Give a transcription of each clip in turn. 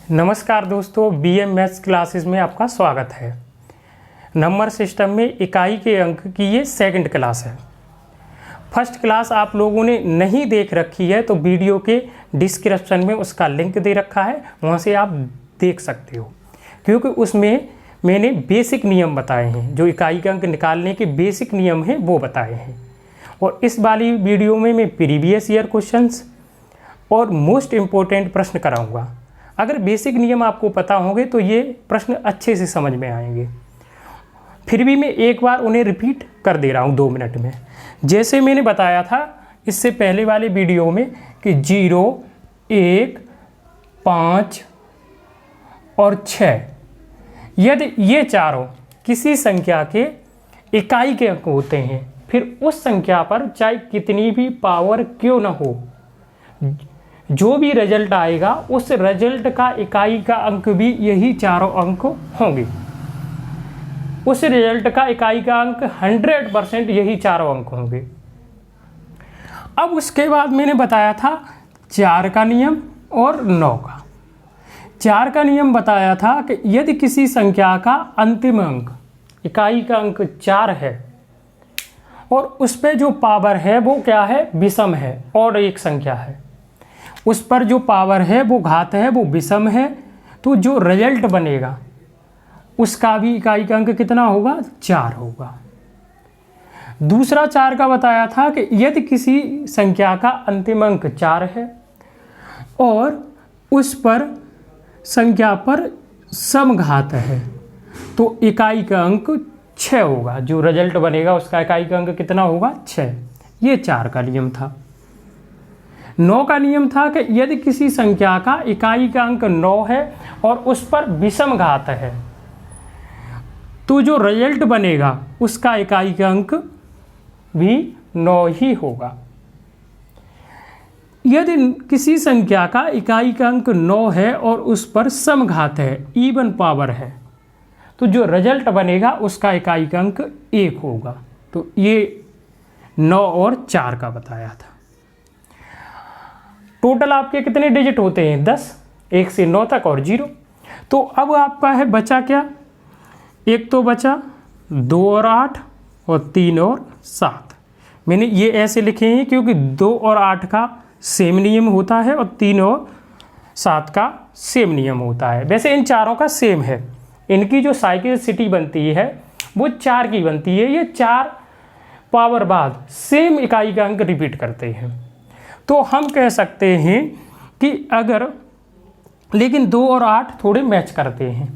नमस्कार दोस्तों, BM maths classes में आपका स्वागत है। नंबर सिस्टम में इकाई के अंक की ये सेकंड क्लास है। फर्स्ट क्लास आप लोगों ने नहीं देख रखी है तो वीडियो के डिस्क्रिप्शन में उसका लिंक दे रखा है, वहाँ से आप देख सकते हो, क्योंकि उसमें मैंने बेसिक नियम बताए हैं। जो इकाई के अंक निकालने के बेसिक नियम हैं वो बताए हैं। और इस वाली वीडियो में मैं प्रीवियस ईयर क्वेश्चंस और मोस्ट इम्पोर्टेंट प्रश्न कराऊंगा। अगर बेसिक नियम आपको पता होंगे तो ये प्रश्न अच्छे से समझ में आएंगे। फिर भी मैं एक बार उन्हें रिपीट कर दे रहा हूँ 2 मिनट में। जैसे मैंने बताया था इससे पहले वाले वीडियो में कि 0, 1, 5 और 6 यदि ये चारों किसी संख्या के इकाई के अंक होते हैं, फिर उस संख्या पर चाहे कितनी भी पावर क्यों न हो, जो भी रिजल्ट आएगा उस रिजल्ट का इकाई का अंक भी यही चारों अंक होंगे। उस रिजल्ट का इकाई का अंक 100% यही चारों अंक होंगे। अब उसके बाद मैंने बताया था 4 का नियम और 9 का। 4 का नियम बताया था कि यदि किसी संख्या का अंतिम अंक इकाई का अंक 4 है और उस पर जो पावर है वो क्या है, विषम है और एक संख्या है, उस पर जो पावर है वो घात है, वो विषम है, तो जो रिजल्ट बनेगा उसका भी इकाई का अंक कितना होगा, 4 होगा। दूसरा 4 का बताया था कि यदि किसी संख्या का अंतिम अंक 4 है और उस पर संख्या पर समघात है तो इकाई का अंक 6 होगा। जो रिजल्ट बनेगा उसका इकाई का अंक कितना होगा, 6। ये 4 का नियम था। 9 का नियम था कि यदि किसी संख्या का इकाई का अंक 9 है और उस पर विषम घात है तो जो रिजल्ट बनेगा उसका इकाई का अंक भी 9 ही होगा। यदि किसी संख्या का इकाई का अंक 9 है और उस पर समघात है, इवन पावर है, तो जो रिजल्ट बनेगा उसका इकाई का अंक 1 होगा। तो ये 9 और 4 का बताया था। टोटल आपके कितने डिजिट होते हैं, 10, 1 से 9 तक और 0। तो अब आपका है बचा क्या, एक तो बचा 2 और 8 और 3 और 7। मैंने ये ऐसे लिखे हैं क्योंकि 2 और 8 का सेम नियम होता है और 3 और 7 का सेम नियम होता है। वैसे इन चारों का सेम है, इनकी जो साइक्लिसिटी बनती है वो 4 की बनती है। ये 4 पावर बाद सेम इकाई का अंक रिपीट करते हैं। तो हम कह सकते हैं कि अगर, लेकिन 2 और 8 थोड़े मैच करते हैं।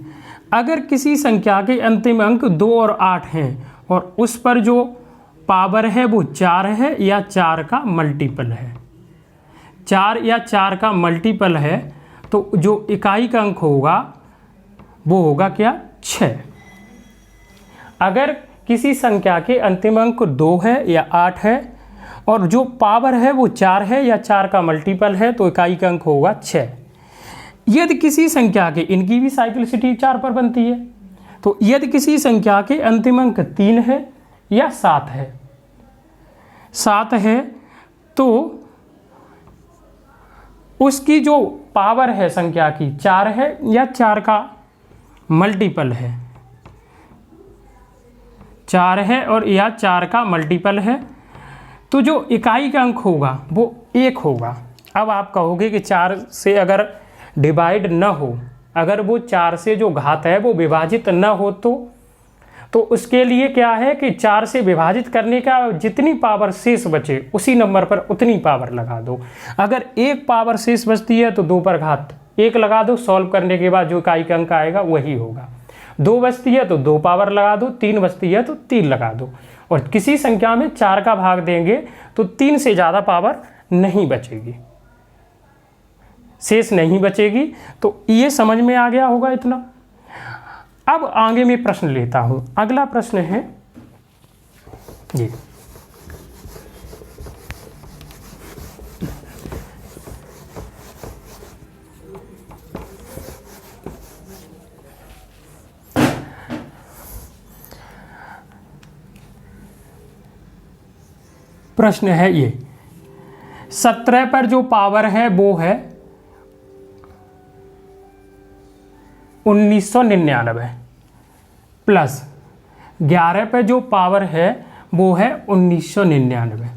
अगर किसी संख्या के अंतिम अंक 2 और 8 हैं और उस पर जो पावर है वो 4 है या 4 का मल्टीपल है, 4 या 4 का मल्टीपल है, तो जो इकाई का अंक होगा वो होगा क्या, 6। अगर किसी संख्या के अंतिम अंक 2 है या 8 है और जो पावर है वो 4 है या 4 का मल्टीपल है तो इकाई का अंक होगा 6। यदि किसी संख्या के, इनकी भी साइक्लिसिटी 4 पर बनती है, तो यदि किसी संख्या के अंतिम अंक 3 है या 7 है, 7 है तो उसकी जो पावर है संख्या की 4 है या 4 का मल्टीपल है, 4 है और या 4 का मल्टीपल है, तो जो इकाई का अंक होगा वो 1 होगा। अब आप कहोगे कि 4 से अगर डिवाइड न हो, अगर वो 4 से जो घात है वो विभाजित न हो तो उसके लिए क्या है कि 4 से विभाजित करने का जितनी पावर शेष बचे उसी नंबर पर उतनी पावर लगा दो। अगर 1 पावर शेष बचती है तो 2 पर घात 1 लगा दो, सॉल्व करने के बाद जो इकाई का अंक आएगा वही होगा। 2 बचती है तो 2 पावर लगा दो, 3 बचती है तो 3 लगा दो। और किसी संख्या में 4 का भाग देंगे तो 3 से ज़्यादा पावर नहीं बचेगी, शेष नहीं बचेगी। तो ये समझ में आ गया होगा इतना। अब आगे मैं प्रश्न लेता हूं। अगला प्रश्न है ये, प्रश्न है ये, 17 पर जो पावर है वो है 1999 प्लस 11 पे जो पावर है वो है 1999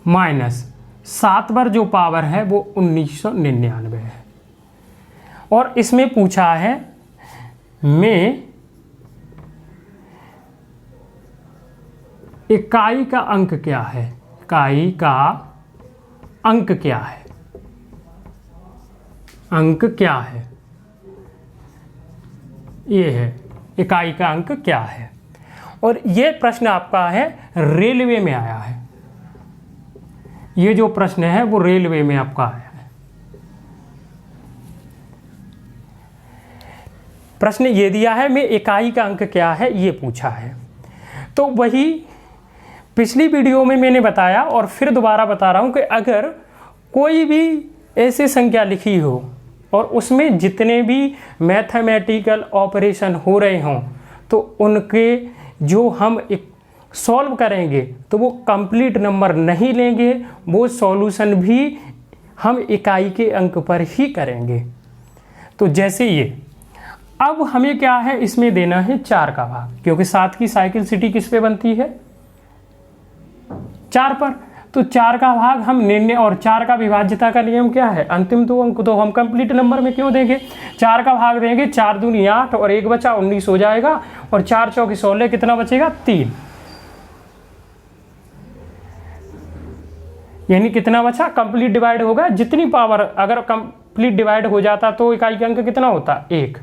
माइनस 7 पर जो पावर है वो 1999 है। और इसमें पूछा है में इकाई का अंक क्या है, इकाई का अंक क्या है, अंक क्या है, ये है इकाई का अंक क्या है। और ये प्रश्न आपका है रेलवे में आया है, ये जो प्रश्न है वो रेलवे में आपका आया है। प्रश्न ये दिया है में इकाई का अंक क्या है, ये पूछा है। तो वही पिछली वीडियो में मैंने बताया और फिर दोबारा बता रहा हूं कि अगर कोई भी ऐसी संख्या लिखी हो और उसमें जितने भी मैथमेटिकल ऑपरेशन हो रहे हों तो उनके जो हम सॉल्व करेंगे तो वो कंप्लीट नंबर नहीं लेंगे, वो सॉल्यूशन भी हम इकाई के अंक पर ही करेंगे। तो जैसे ये अब हमें क्या है, इसमें देना है 4 का भाग, क्योंकि 7 की साइकिल सिटी किस पे बनती है, 4 पर। तो 4 का भाग हम निर्णय और 4 का विभाज्यता का नियम क्या है, अंतिम 2 अंक तो हम कंप्लीट नंबर में क्यों देंगे, 4 का भाग देंगे, 4 दूनी 8 और 1 बचा 19 हो जाएगा और 4 चौके 16, कितना बचेगा 3, यानी कितना बचा, कंप्लीट डिवाइड होगा, जितनी पावर अगर कंप्लीट डिवाइड हो जाता तो इकाई का अंक कितना होता 1।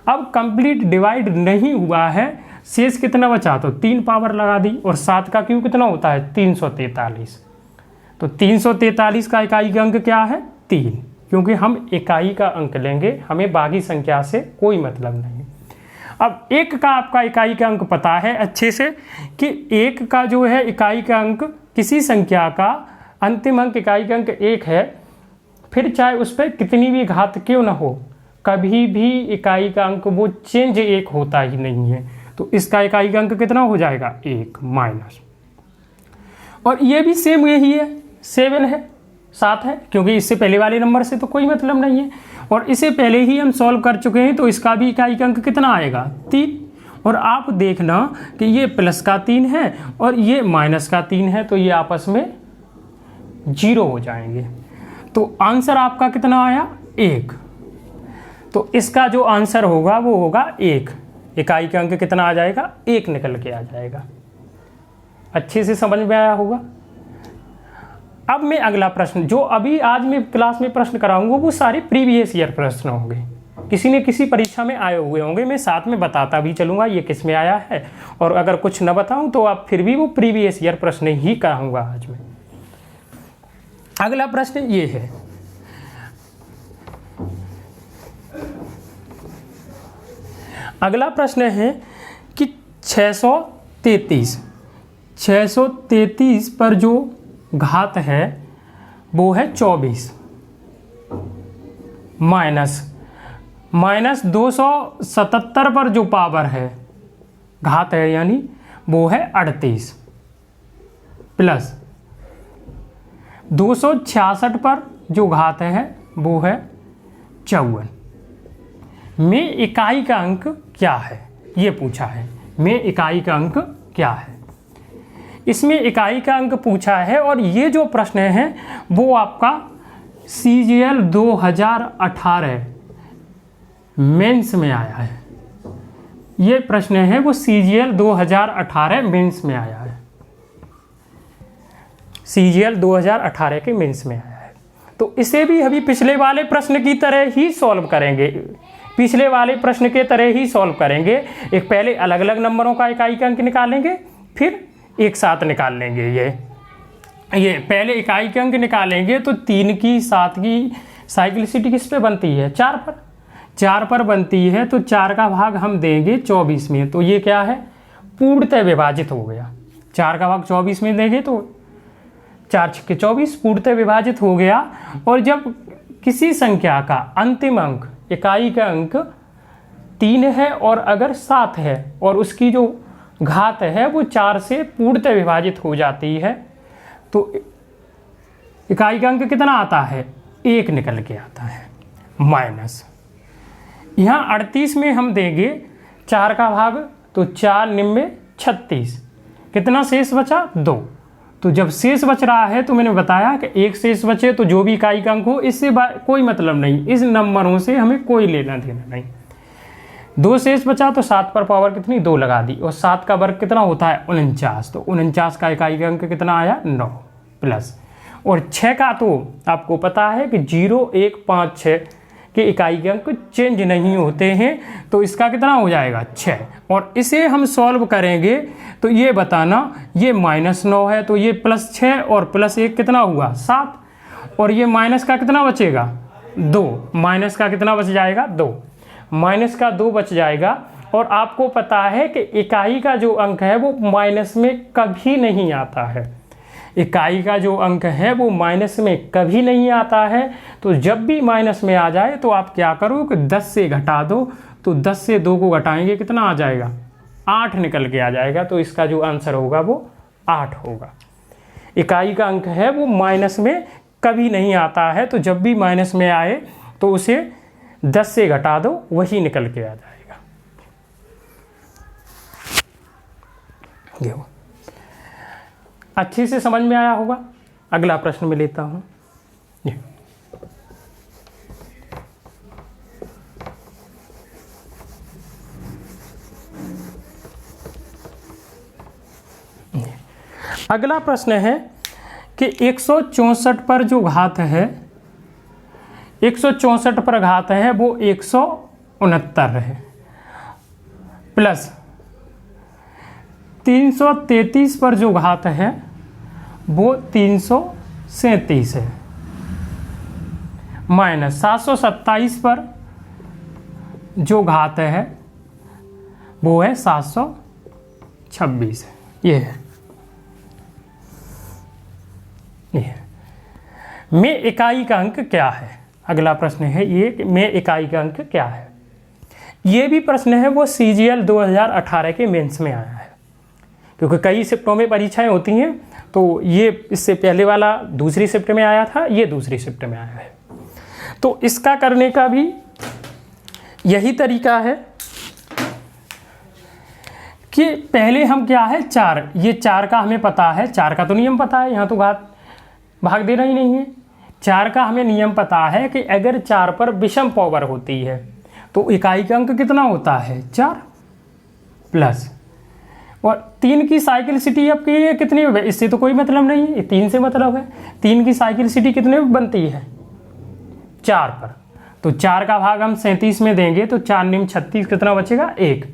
अब कंप्लीट डिवाइड नहीं हुआ है, शेष कितना बचा, तो 3 पावर लगा दी और 7 का क्यूब कितना होता है 343। तो 343 का इकाई का अंक क्या है 3, क्योंकि हम इकाई का अंक लेंगे, हमें बाकी संख्या से कोई मतलब नहीं। अब 1 का आपका इकाई का अंक पता है अच्छे से कि 1 का जो है इकाई का अंक, किसी संख्या का अंतिम अंक इकाई का अंक 1 है, फिर चाहे उस पर कितनी भी घात क्यों ना हो, कभी भी इकाई का अंक वो चेंज 1 होता ही नहीं है। तो इसका इकाई का अंक कितना हो जाएगा 1 माइनस, और ये भी सेम यही है 7 है 7 है, क्योंकि इससे पहले वाले नंबर से तो कोई मतलब नहीं है और इसे पहले ही हम सॉल्व कर चुके हैं। तो इसका भी इकाई का अंक कितना आएगा 3, और आप देखना कि ये प्लस का 3 है और ये माइनस का 3 है, तो ये आपस में 0 हो जाएंगे। तो आंसर आपका कितना आया 1। तो इसका जो आंसर होगा वो होगा 1, इकाई का अंक कितना आ जाएगा 1 निकल के आ जाएगा। अच्छे से समझ में आया होगा। अब मैं अगला प्रश्न, जो अभी आज मैं क्लास में प्रश्न कराऊंगा वो सारे प्रीवियस ईयर प्रश्न होंगे, किसी न किसी परीक्षा में आए हुए होंगे, मैं साथ में बताता भी चलूंगा ये किस में आया है, और अगर कुछ न बताऊं तो आप फिर भी वो प्रीवियस ईयर प्रश्न ही कराऊंगा आज मैं। अगला प्रश्न ये है, अगला प्रश्न है कि 633 पर जो घात है वो है 24 माइनस 277 पर जो पावर है घात है यानी वो है 38 प्लस 266 पर जो घात है वो है 54 में इकाई का अंक क्या है, ये पूछा है में इकाई का अंक क्या है। इसमें इकाई का अंक पूछा है और ये जो प्रश्न है वो आपका CGL 2018 मेंस में आया है। ये प्रश्न है वो CGL 2018 मेंस में आया है, CGL 2018 के मेंस में आया है। तो इसे भी अभी पिछले वाले प्रश्न की तरह ही सॉल्व करेंगे, पिछले वाले प्रश्न के तरह ही सॉल्व करेंगे। एक पहले अलग अलग नंबरों का इकाई का अंक निकालेंगे, फिर एक साथ निकाल लेंगे। ये पहले इकाई के अंक निकालेंगे तो 3 की 7 की साइक्लिसिटी किस पे बनती है 4 पर बनती है, तो 4 का भाग हम देंगे 24 में, तो ये क्या है पूर्णतः विभाजित हो गया। 4 का भाग 24 में देंगे तो 4 छक्के 24 पूर्णतः विभाजित हो गया। और जब किसी संख्या का अंतिम अंक इकाई का अंक 3 है और अगर 7 है और उसकी जो घात है वो 4 से पूर्णतः विभाजित हो जाती है, तो इकाई का अंक कितना आता है 1 निकल के आता है माइनस यहाँ 38 में हम देंगे 4 का भाग, तो 4 निम्न 36, कितना शेष बचा 2। तो जब शेष बच रहा है तो मैंने बताया कि एक शेष बचे तो जो भी इकाई का अंक हो, इससे कोई मतलब नहीं, इस नंबरों से हमें कोई लेना देना नहीं। 2 शेष बचा तो 7 पर पावर कितनी 2 लगा दी, और 7 का वर्ग कितना होता है 49, तो 49 का इकाई का अंक कितना आया 9 प्लस, और 6 का तो आपको पता है कि 0, 1, 5, 6 के इकाई के अंक चेंज नहीं होते हैं, तो इसका कितना हो जाएगा 6। और इसे हम सॉल्व करेंगे तो ये बताना, ये -9 है तो ये +6 और +1 कितना हुआ 7, और ये माइनस का कितना बचेगा 2, माइनस का कितना बच जाएगा 2, माइनस का 2 बच जाएगा। और आपको पता है कि इकाई का जो अंक है वो माइनस में कभी नहीं आता है, इकाई का जो अंक है वो माइनस में कभी नहीं आता है। तो जब भी माइनस में आ जाए तो आप क्या करो कि 10 से घटा दो, तो 10 से 2 को घटाएंगे कितना आ जाएगा 8 निकल के आ जाएगा, तो इसका जो आंसर होगा वो 8 होगा। इकाई का अंक है वो माइनस में कभी नहीं आता है, तो जब भी माइनस में आए तो उसे 10 से घटा दो, वही निकल के आ जाएगा। देखो अच्छे से समझ में आया होगा। अगला प्रश्न में लेता हूं। अगला प्रश्न है कि 164 पर जो घात है, 164 पर घात है वो 169 है, प्लस 333 पर जो घात है वो 337 है, माइनस 727 पर जो घात है वो है 726 है। ये है, ये में इकाई का अंक क्या है। अगला प्रश्न है ये कि में इकाई का अंक क्या है। ये भी प्रश्न है वो CGL 2018 के मेंस में आया है, क्योंकि कई शिफ्टों में परीक्षाएं होती हैं, तो ये इससे पहले वाला दूसरी शिफ्ट में आया था, ये दूसरी शिफ्ट में आया है। तो इसका करने का भी यही तरीका है कि पहले हम क्या है 4, ये 4 का हमें पता है, 4 का तो नियम पता है, यहाँ तो घात भाग देना ही नहीं है। 4 का हमें नियम पता है कि अगर 4 पर विषम पावर होती है तो इकाई का अंक कितना होता है 4 प्लस, और 3 की साइकिल सिटी अब की कितनी है, इससे तो कोई मतलब नहीं है, 3 से मतलब है। 3 की साइकिल सिटी कितने में बनती है 4 पर, तो 4 का भाग हम 37 में देंगे तो 4 निम 36 कितना बचेगा 1।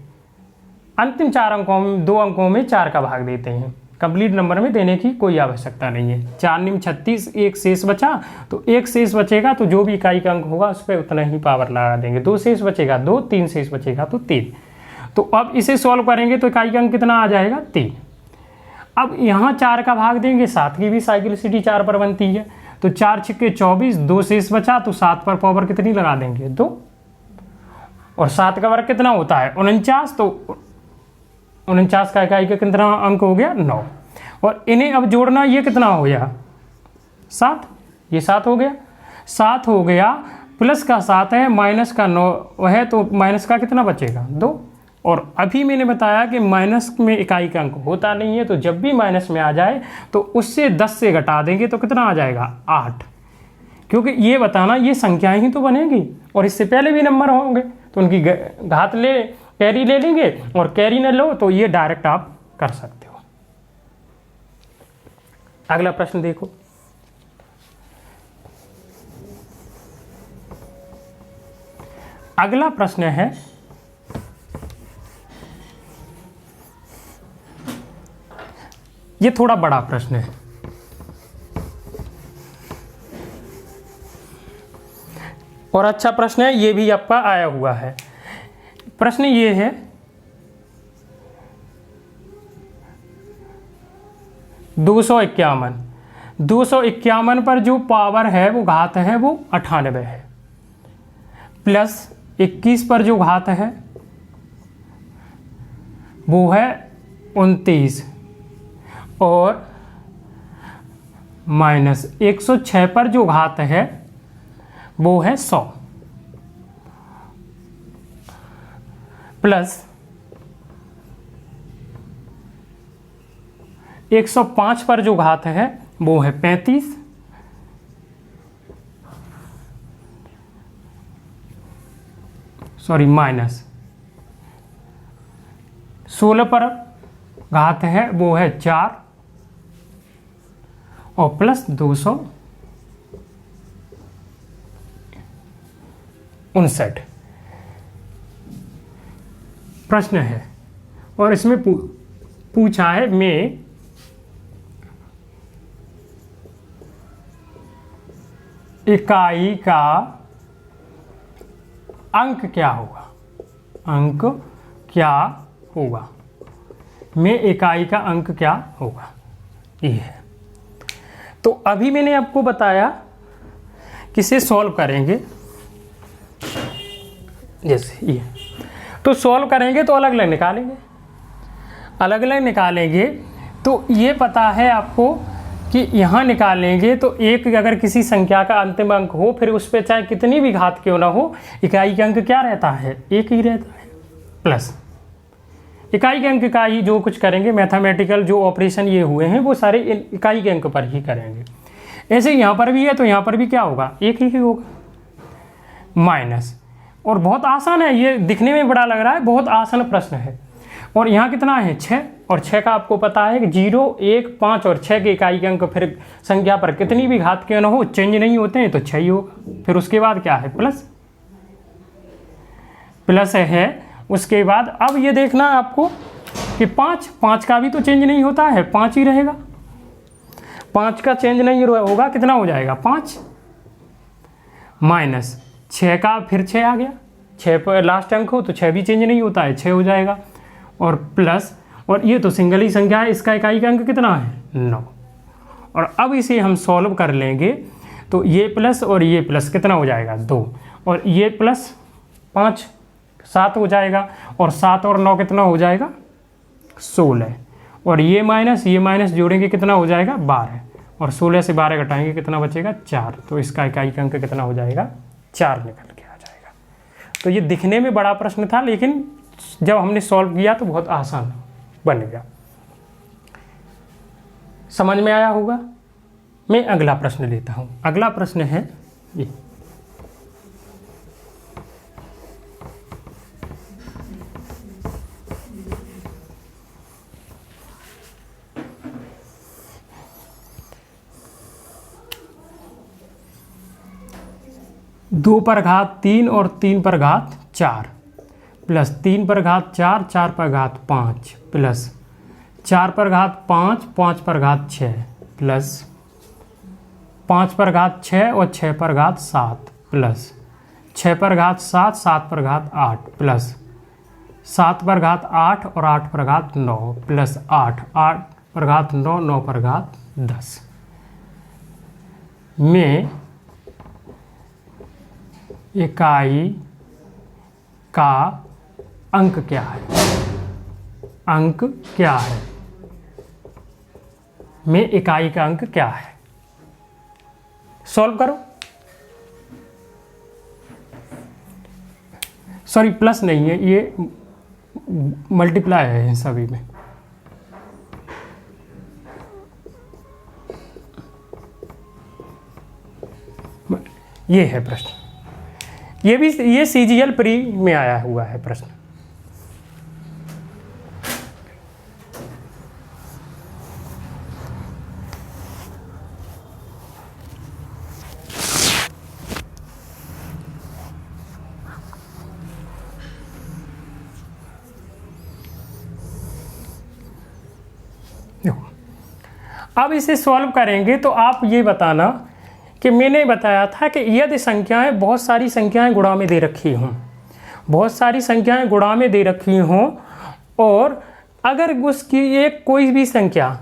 अंतिम 4 अंकों में 2 अंकों में 4 का भाग देते हैं, कंप्लीट नंबर में देने की कोई आवश्यकता नहीं है। 4 निम 36, 1 शेष बचा, तो 1 शेष बचेगा तो जो भी इकाई का अंक होगा उस पर उतना ही पावर लगा देंगे। 2 शेष बचेगा 2, 3 शेष बचेगा तो 3। तो अब इसे सॉल्व करेंगे तो इकाई का अंक कितना आ जाएगा 3। अब यहाँ 4 का भाग देंगे, 7 की भी साइकिल सिटी 4 पर बनती है, तो 4 छिक्के 24, 2 शेष बचा तो 7 पर पावर कितनी लगा देंगे 2, और 7 का वर्ग कितना होता है 49, तो 49 का इकाई का कितना अंक हो गया 9, और इन्हें अब जोड़ना, ये कितना हो गया 7, ये 7 हो गया, 7 हो गया, प्लस का 7 है, माइनस का 9 है, तो माइनस का कितना बचेगा 2। और अभी मैंने बताया कि माइनस में इकाई का अंक होता नहीं है, तो जब भी माइनस में आ जाए तो उससे 10 से घटा देंगे तो कितना आ जाएगा 8, क्योंकि ये बताना ये संख्याएं ही तो बनेगी और इससे पहले भी नंबर होंगे, तो उनकी घात ले कैरी ले लेंगे, और कैरी न लो तो ये डायरेक्ट आप कर सकते हो। अगला प्रश्न देखो। अगला प्रश्न है ये थोड़ा बड़ा प्रश्न है, और अच्छा प्रश्न है, ये भी आपका आया हुआ है। प्रश्न ये है 251 पर जो पावर है वो घात है वो 98 है, प्लस 21 पर जो घात है वो है 29, और माइनस 106 पर जो घात है वो है 100, प्लस 105 पर जो घात है वो है 35, सॉरी माइनस 16 पर घात है वो है 4 और प्लस 259 प्रश्न है। और इसमें पूछा है में इकाई का अंक क्या होगा, अंक क्या होगा, में इकाई का अंक क्या होगा, ये है। तो अभी मैंने आपको बताया कि इसे सॉल्व करेंगे, जैसे ये तो सॉल्व करेंगे तो अलग अलग निकालेंगे, अलग अलग निकालेंगे तो ये पता है आपको कि यहाँ निकालेंगे तो एक अगर किसी संख्या का अंतिम अंक हो फिर उस पर चाहे कितनी भी घात क्यों ना हो, इकाई का अंक क्या रहता है, एक ही रहता है। प्लस इकाई के अंक का ही जो कुछ करेंगे, मैथमेटिकल जो ऑपरेशन ये हुए हैं वो सारे इकाई के अंक पर ही करेंगे। ऐसे यहाँ पर भी है तो यहाँ पर भी क्या होगा, एक ही होगा। माइनस, और बहुत आसान है, ये दिखने में बड़ा लग रहा है, बहुत आसान प्रश्न है। और यहाँ कितना है 6, और 6 का आपको पता है कि 0, 1, 5 और 6 के इकाई के अंक फिर संख्या पर कितनी भी घात क्यों ना हो चेंज नहीं होते हैं तो 6 ही होगा। फिर उसके बाद क्या है प्लस, प्लस है। उसके बाद अब ये देखना आपको कि 5 का भी तो चेंज नहीं होता है, 5 ही रहेगा। 5 का चेंज नहीं होगा, कितना हो जाएगा 5 माइनस 6 का फिर 6 आ गया, 6 पर लास्ट अंक हो तो 6 भी चेंज नहीं होता है, 6 हो जाएगा। और प्लस, और ये तो सिंगल ही संख्या है, इसका इकाई का अंक कितना है 9। और अब इसे हम सॉल्व कर लेंगे तो ये प्लस और ये प्लस कितना हो जाएगा 2, और ये प्लस 5 7 हो जाएगा, और 7 और 9 कितना हो जाएगा 16, और ये माइनस जोड़ेंगे कितना हो जाएगा 12, और 16 से 12 घटाएंगे कितना बचेगा 4। तो इसका इकाई का अंक कितना हो जाएगा 4 निकल के आ जाएगा। तो ये दिखने में बड़ा प्रश्न था लेकिन जब हमने सॉल्व किया तो बहुत आसान बन गया। समझ में आया होगा। मैं अगला प्रश्न लेता हूं। अगला प्रश्न है ये, दो पर घात 3 और 3 पर घात 4 प्लस 3 पर घात 4, 4 पर घात 5 प्लस 4 पर घात 5, 5 पर घात 6 प्लस 5 पर घात 6 और 6 पर घात 7 प्लस 6 पर घात 7, 7 पर घात 8 प्लस 7 पर घात 8 और 8 पर घात 9 प्लस 8 पर घात 9, 9 पर घात 10 में इकाई का अंक क्या है, अंक क्या है, में इकाई का अंक क्या है। सॉल्व करो। सॉरी प्लस नहीं है, ये मल्टीप्लाई है सभी में। ये है प्रश्न, ये भी ये CGL प्री में आया हुआ है प्रश्न। अब इसे सॉल्व करेंगे तो आप ये बताना कि मैंने बताया था कि यदि संख्याएं बहुत सारी संख्याएं गुणा में दे रखी हों, बहुत सारी संख्याएं गुणा में दे रखी हों, और अगर उसकी एक कोई भी संख्या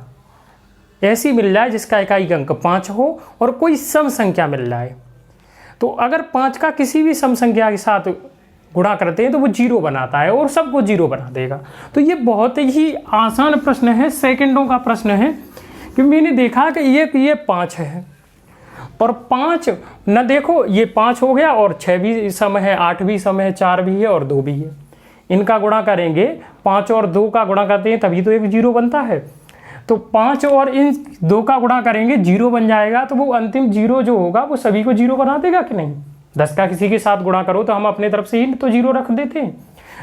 ऐसी मिल जाए जिसका इकाई अंक 5 हो और कोई सम संख्या मिल जाए, तो अगर 5 का किसी भी सम संख्या के साथ गुणा करते हैं तो वो 0 बनाता है और सबको 0 बना देगा। तो ये बहुत ही आसान प्रश्न है, सेकंडों का प्रश्न है कि मैंने देखा कि ये 5 है और 5 न देखो, ये 5 हो गया और 6 भी सम है, 8 भी सम है, 4 भी है और 2 भी है। इनका गुणा करेंगे, 5 और 2 का गुणा करते हैं तभी तो एक 0 बनता है। तो 5 और इन 2 का गुणा करेंगे 0 बन जाएगा, तो वो अंतिम 0 जो होगा वो सभी को 0 बना देगा कि नहीं। 10 का किसी के साथ गुणा करो तो हम अपने तरफ से ही तो 0 रख देते हैं।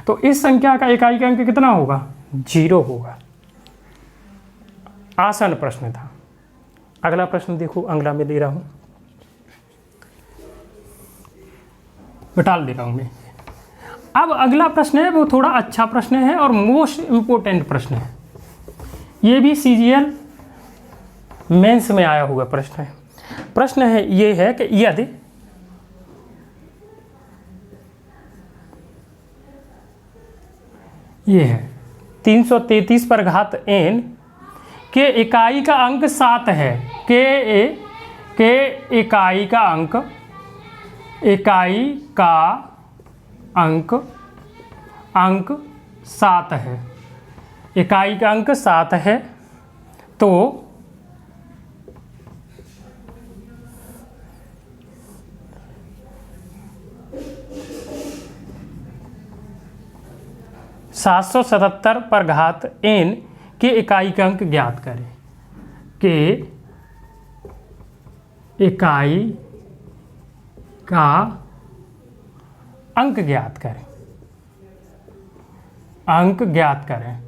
तो इस संख्या का इकाई का अंक कितना होगा, 0 होगा। आसान प्रश्न था। अगला प्रश्न देखो, अगला मैं दे रहा हूं, बटाल दे रहा हूं मैं। अब अगला प्रश्न है वो थोड़ा अच्छा प्रश्न है और मोस्ट इंपोर्टेंट प्रश्न है। ये भी CGL मेंस में आया हुआ प्रश्न है। प्रश्न है ये है कि यदि ये है 333 पर घात n के इकाई का अंक 7 है, के इकाई का अंक 7 है, इकाई का अंक 7 है, तो (777 पर घात n के इकाई का अंक ज्ञात करें। के इकाई का अंक ज्ञात करें, अंक ज्ञात करें,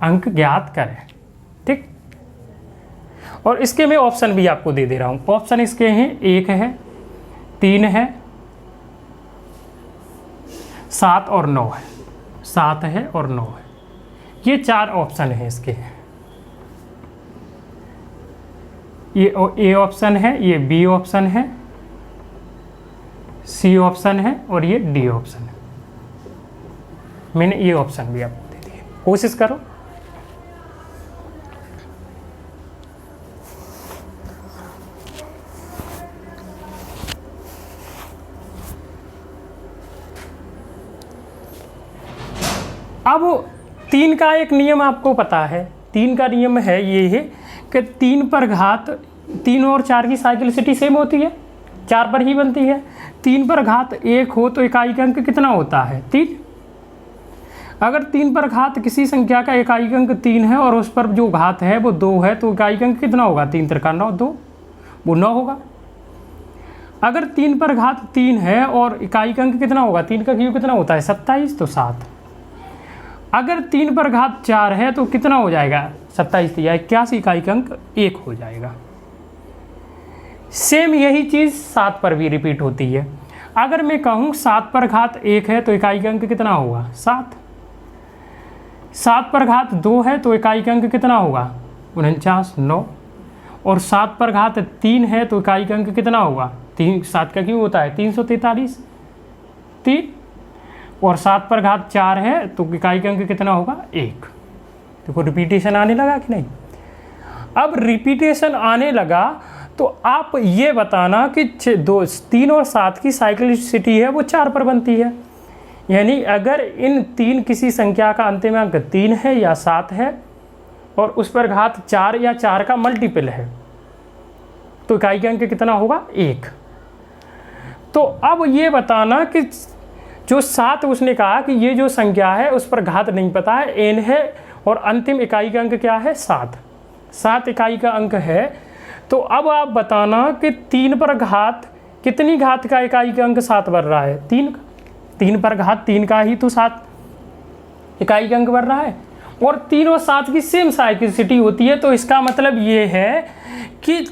अंक ज्ञात करें। ठीक, और इसके मैं ऑप्शन भी आपको दे रहा हूं। ऑप्शन इसके हैं 1 है, 3 है, 7 और 9 है, 7 है और 9 है। ये 4 ऑप्शन है इसके। ये ए ऑप्शन है, ये बी ऑप्शन है, सी ऑप्शन है और ये डी ऑप्शन है। मैंने ये ऑप्शन भी आपको दे दिए, कोशिश करो। अब 3 का एक नियम आपको पता है। 3 का नियम है ये है कि 3 पर घात 3 और 4 की साइक्लिसिटी सेम होती है, 4 पर ही बनती है। 3 पर घात 1 हो तो इकाई का अंक कितना होता है, 3। अगर 3 पर घात किसी संख्या का इकाई का अंक 3 है और उस पर जो घात है वो 2 है तो इकाई का अंक कितना होगा, 3 त्रिका 9, 2, वो 9 होगा। अगर 3 पर घात 3 है और इकाई का अंक कितना होगा, 3 का क्यूब कितना होता है, 27, तो 7। अगर 3 पर घात 4 है तो कितना हो जाएगा, 27 या 81, इकाई का अंक 1 हो जाएगा। सेम यही चीज़ 7 पर भी रिपीट होती है। अगर मैं कहूँ 7 पर घात 1 है तो इकाई का अंक कितना होगा, 7। 7 पर घात 2 है तो इकाई का अंक कितना होगा, 49, 9। और 7 पर घात 3 है तो इकाई का अंक कितना होगा, 3, 7 का क्यों होता है, 343, 3। और 7 पर घात 4 है तो इकाई का अंक कितना होगा, 1। देखो रिपीटेशन आने लगा कि नहीं। अब रिपीटेशन आने लगा तो आप ये बताना कि 3 और 7 की साइक्लिसिटी है वो 4 पर बनती है। यानी अगर इन 3 किसी संख्या का अंतिम अंक 3 है या 7 है और उस पर घात 4 या 4 का मल्टीपल है तो इकाई का अंक कितना होगा, 1। तो अब ये बताना कि जो 7 उसने कहा कि ये जो संख्या है उस पर घात नहीं पता है, n है और अंतिम इकाई का अंक क्या है, 7। 7 इकाई का अंक है। तो अब आप बताना कि 3 पर घात कितनी घात का इकाई का अंक 7 बन रहा है, 3 का। 3 पर घात 3 का ही तो 7 इकाई का अंक बन रहा है और 3 और 7 की सेम साइक्लिसिटी होती है। तो इसका मतलब ये है कि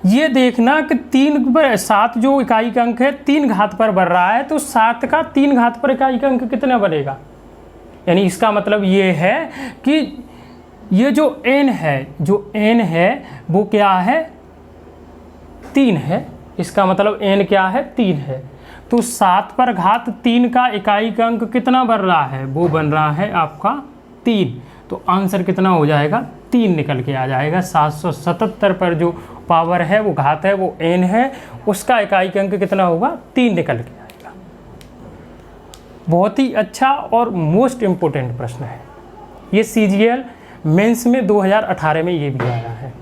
ये देखना कि 3 पर 7 जो इकाई का अंक है 3 घात पर बढ़ रहा है तो 7 का 3 घात पर इकाई का अंक कितना बनेगा। यानी इसका मतलब ये है कि ये जो n है वो क्या है, 3 है। इसका मतलब n क्या है, 3 है। तो 7 पर घात 3 का इकाई का अंक कितना बन रहा है, वो बन रहा है आपका 3। तो आंसर कितना हो जाएगा, 3 निकल के आ जाएगा। 777 पर जो पावर है वो घात है वो n है, उसका इकाई का अंक कितना होगा, 3 निकल के आएगा। बहुत ही अच्छा और मोस्ट इम्पोर्टेंट प्रश्न है ये। CGL मेंस में 2018 में ये भी आया है।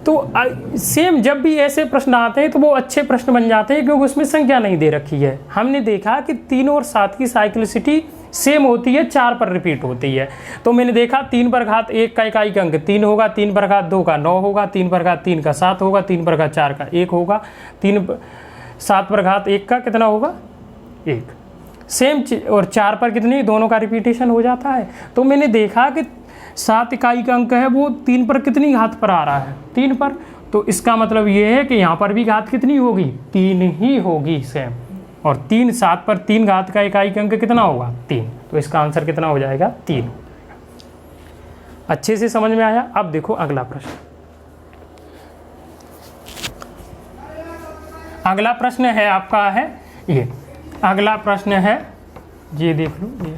तो सेम जब भी ऐसे प्रश्न आते हैं तो वो अच्छे प्रश्न बन जाते हैं क्योंकि उसमें संख्या नहीं दे रखी है। हमने देखा कि 3 और 7 की साइक्लिसिटी सेम होती है, 4 पर रिपीट होती है। तो मैंने देखा 3 पर घात 1 का इकाई का अंक 3 होगा, 3 पर घात 2 का 9 होगा, 3 पर घात 3 का 7 होगा, 3 पर घात 4 का 1 होगा, 7 पर घात 1 का कितना होगा 1। सेम और 4 पर कितनी, दोनों का रिपीटेशन हो जाता है। तो मैंने देखा कि 7 इकाई का अंक है वो 3 पर कितनी घात पर आ रहा है, 3 पर। तो इसका मतलब ये है कि यहाँ पर भी घात कितनी होगी, 3 ही होगी सेम। और 7 पर 3 घात का इकाई का अंक कितना होगा 3। तो इसका आंसर कितना हो जाएगा 3। अच्छे से समझ में आया। अब देखो अगला प्रश्न। अगला प्रश्न है आपका है ये, अगला प्रश्न है ये, देख लो ये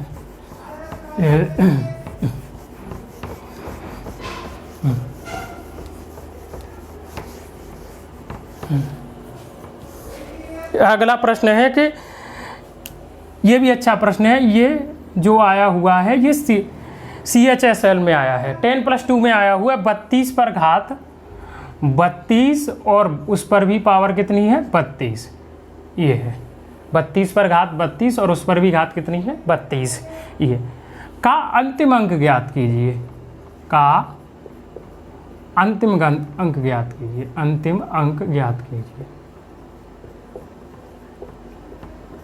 अगला प्रश्न है कि ये भी अच्छा प्रश्न है। ये जो आया हुआ है ये CHSL में आया है, 10+2 में आया हुआ है। 32 पर घात 32 और उस पर भी पावर कितनी है 32। ये है 32 पर घात 32 और उस पर भी घात कितनी है 32। ये का अंतिम अंक ज्ञात कीजिए, का अंतिम अंक ज्ञात कीजिए, अंतिम अंक ज्ञात कीजिए,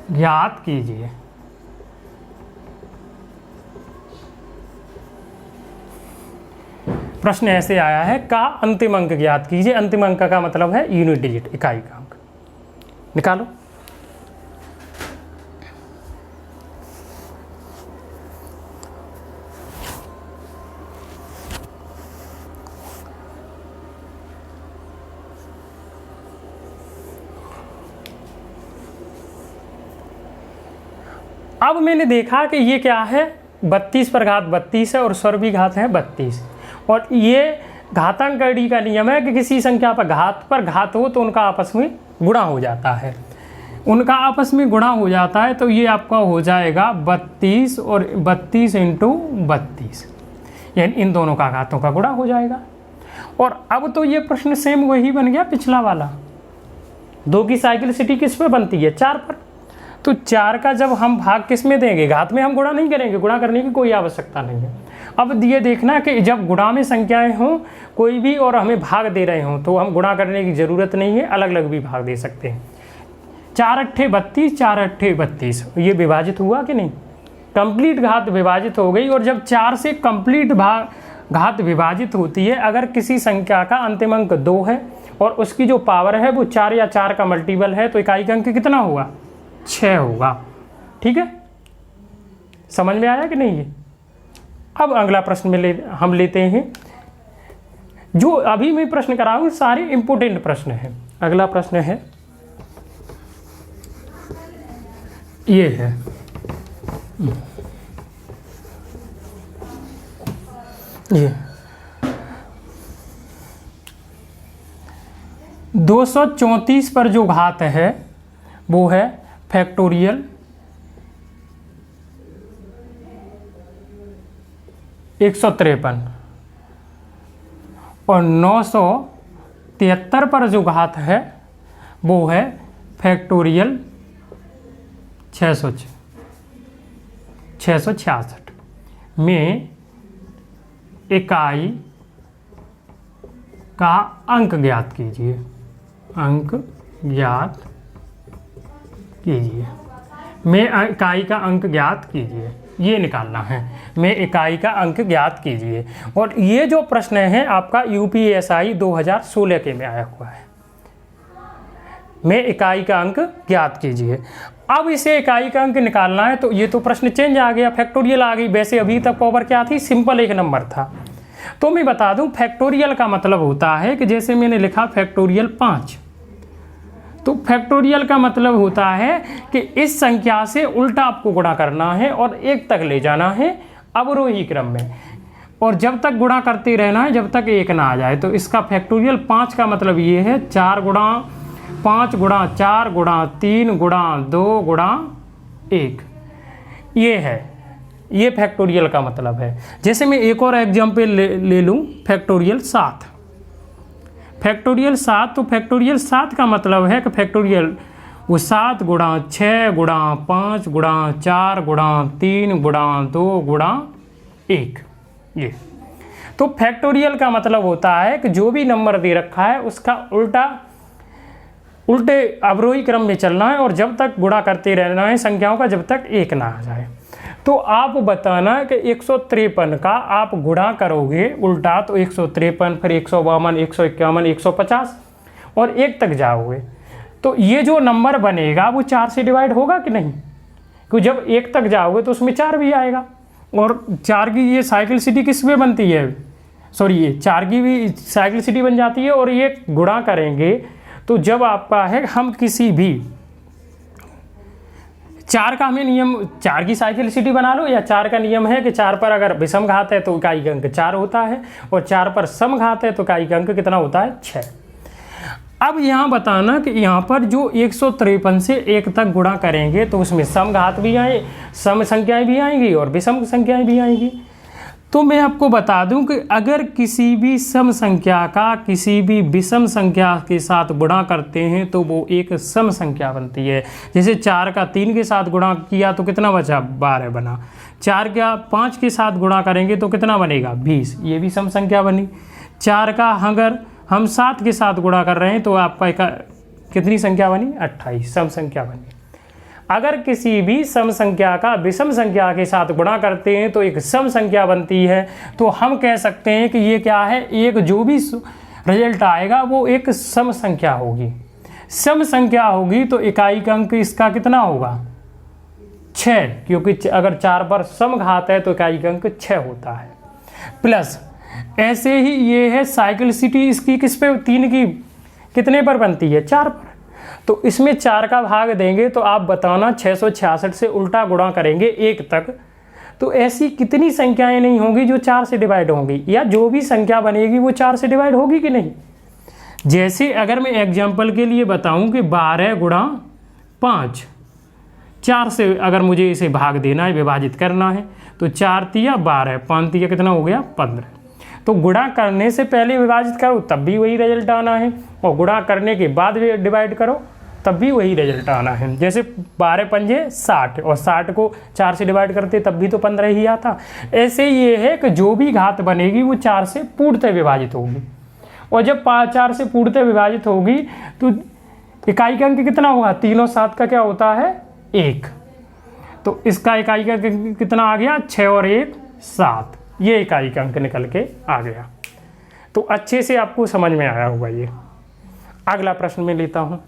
ज्ञात कीजिए। प्रश्न ऐसे आया है, का अंतिम अंक ज्ञात कीजिए। अंतिम अंक का मतलब है यूनिट डिजिट, इकाई का अंक। निकालो। अब मैंने देखा कि ये क्या है, 32 पर घात 32 है और स्वर भी घात है 32। और ये घातांकड़ी का नियम है कि किसी संख्या पर घात हो तो उनका आपस में गुणा हो जाता है, उनका आपस में गुणा हो जाता है। तो ये आपका हो जाएगा 32 और 32 × 32, यानी इन दोनों का घातों का गुणा हो जाएगा। और अब तो ये प्रश्न सेम वही बन गया पिछला वाला। 2 की साइक्लिसिटी किस पे बनती है 4 पर। तो 4 का जब हम भाग किस में देंगे, घात में हम गुणा नहीं करेंगे, गुणा करने की कोई आवश्यकता नहीं है। अब ये देखना कि जब गुणा में संख्याएं हों कोई भी और हमें भाग दे रहे हों तो हम गुणा करने की ज़रूरत नहीं है, अलग अलग भी भाग दे सकते हैं। 4 अट्ठे 32, 4 अट्ठे 32, ये विभाजित हुआ कि नहीं, कंप्लीट घात विभाजित हो गई। और जब 4 से कंप्लीट घात विभाजित होती है, अगर किसी संख्या का अंतिम अंक 2 है और उसकी जो पावर है वो 4 या 4 का मल्टीपल है तो इकाई का अंक कितना होगा 6 होगा। ठीक है, समझ में आया कि नहीं ये। अब अगला प्रश्न में हम लेते हैं, जो अभी मैं प्रश्न कराऊंगा सारे इंपोर्टेंट प्रश्न हैं। अगला प्रश्न है ये है, ये 234 पर जो घात है वो है फैक्टोरियल 153 और 973 पर जो घात है वो है फैक्टोरियल 666 में इकाई का अंक ज्ञात कीजिए, अंक ज्ञात कीजिए। में इकाई का अंक ज्ञात कीजिए, ये निकालना है। में इकाई का अंक ज्ञात कीजिए। और ये जो प्रश्न है आपका UPSI 2016 के में आया हुआ है। में इकाई का अंक ज्ञात कीजिए। अब इसे इकाई का अंक निकालना है तो ये तो प्रश्न चेंज आ गया, फैक्टोरियल आ गई। वैसे अभी तक पावर क्या थी, सिंपल 1 नंबर था। तो मैं बता दूं फैक्टोरियल का मतलब होता है कि जैसे मैंने लिखा फैक्टोरियल 5, तो फैक्टोरियल का मतलब होता है कि इस संख्या से उल्टा आपको गुणा करना है और 1 तक ले जाना है अवरोही क्रम में, और जब तक गुणा करते रहना है जब तक 1 ना आ जाए। तो इसका फैक्टोरियल 5 का मतलब ये है 4 गुणा 5 गुणा 4 गुणा 3 गुणा 2 गुणा 1, ये है, ये फैक्टोरियल का मतलब है। जैसे मैं एक और एग्जाम्पल ले लूँ, फैक्टोरियल 7। फैक्टोरियल 7, तो फैक्टोरियल 7 का मतलब है कि फैक्टोरियल वो 7 गुणा 6 गुणा 5 गुणा 4 गुणा 3 गुणा 2 गुणा 1, ये। तो फैक्टोरियल का मतलब होता है कि जो भी नंबर दे रखा है उसका उल्टे अवरोही क्रम में चलना है और जब तक गुणा करते रहना है संख्याओं का, जब तक 1 ना आ जाए। तो आप बताना कि 153 का आप गुणा करोगे उल्टा तो 153, फिर 152, 151, 150 और 1 तक जाओगे, तो ये जो नंबर बनेगा वो 4 से डिवाइड होगा कि नहीं? क्योंकि जब 1 तक जाओगे तो उसमें 4 भी आएगा, और 4 की ये साइक्लिसिटी किस में बनती है, सॉरी ये 4 की भी साइक्लिसिटी बन जाती है। और ये गुणा करेंगे तो जब आपका है, हम किसी भी 4 का हमें नियम, 4 की साइक्लिसिटी बना लो, या 4 का नियम है कि 4 पर अगर विषम घात है तो इकाई अंक 4 होता है, और 4 पर सम घात है तो इकाई अंक कितना होता है, 6। अब यहाँ बताना कि यहाँ पर जो 153 से 1 तक गुणा करेंगे तो उसमें सम घात भी आए, सम संख्याएं भी आएंगी और विषम संख्याएं भी आएंगी। तो मैं आपको बता दूं कि अगर किसी भी सम संख्या का किसी भी विषम संख्या के साथ गुणा करते हैं तो वो एक सम संख्या बनती है। जैसे 4 का 3 के साथ गुणा किया तो कितना बचा, 12 बना। 4 का 5 के साथ गुणा करेंगे तो कितना बनेगा, 20, ये भी सम संख्या बनी। 4 का अगर हम 7 के साथ गुणा कर रहे हैं तो आपका कितनी संख्या बनी, 28, सम संख्या बनी। अगर किसी भी सम संख्या का विषम संख्या के साथ गुणा करते हैं तो एक सम संख्या बनती है। तो हम कह सकते हैं कि ये क्या है, एक जो भी रिजल्ट आएगा वो एक सम संख्या होगी। सम संख्या होगी तो इकाई का अंक इसका कितना होगा, 6, क्योंकि अगर 4 पर सम घात है तो इकाई का अंक 6 होता है। प्लस ऐसे ही ये है साइक्लिसिटी इसकी किस पे, 3 की कितने पर बनती है, 4 पर। तो इसमें 4 का भाग देंगे तो आप बताना 666 से उल्टा गुणा करेंगे 1 तक, तो ऐसी कितनी संख्याएं नहीं होंगी जो 4 से डिवाइड होंगी, या जो भी संख्या बनेगी वो 4 से डिवाइड होगी कि नहीं। जैसे अगर मैं एग्जाम्पल के लिए बताऊं कि 12 गुणा 5, 4 से अगर मुझे इसे भाग देना है, विभाजित करना है, तो 4 तिया 12, 5 तिया कितना हो गया, 15। तो गुणा करने से पहले विभाजित करो तब भी वही रिजल्ट आना है, और गुणा करने के बाद डिवाइड करो तब भी वही रिजल्ट आना है। जैसे 12 पंजे 60, और 60 को 4 से डिवाइड करते तब भी तो 15 ही आता। ऐसे ये है कि जो भी घात बनेगी वो 4 से पूर्णतः विभाजित होगी, और जब 4 से पूर्णतः विभाजित होगी तो इकाई का अंक कितना होगा, 3 और 7 का क्या होता है, 1। तो इसका इकाई का अंक कितना आ गया, 6 और 1 7, ये इकाई का अंक निकल के आ गया। तो अच्छे से आपको समझ में आया होगा ये। अगला प्रश्न में लेता हूँ।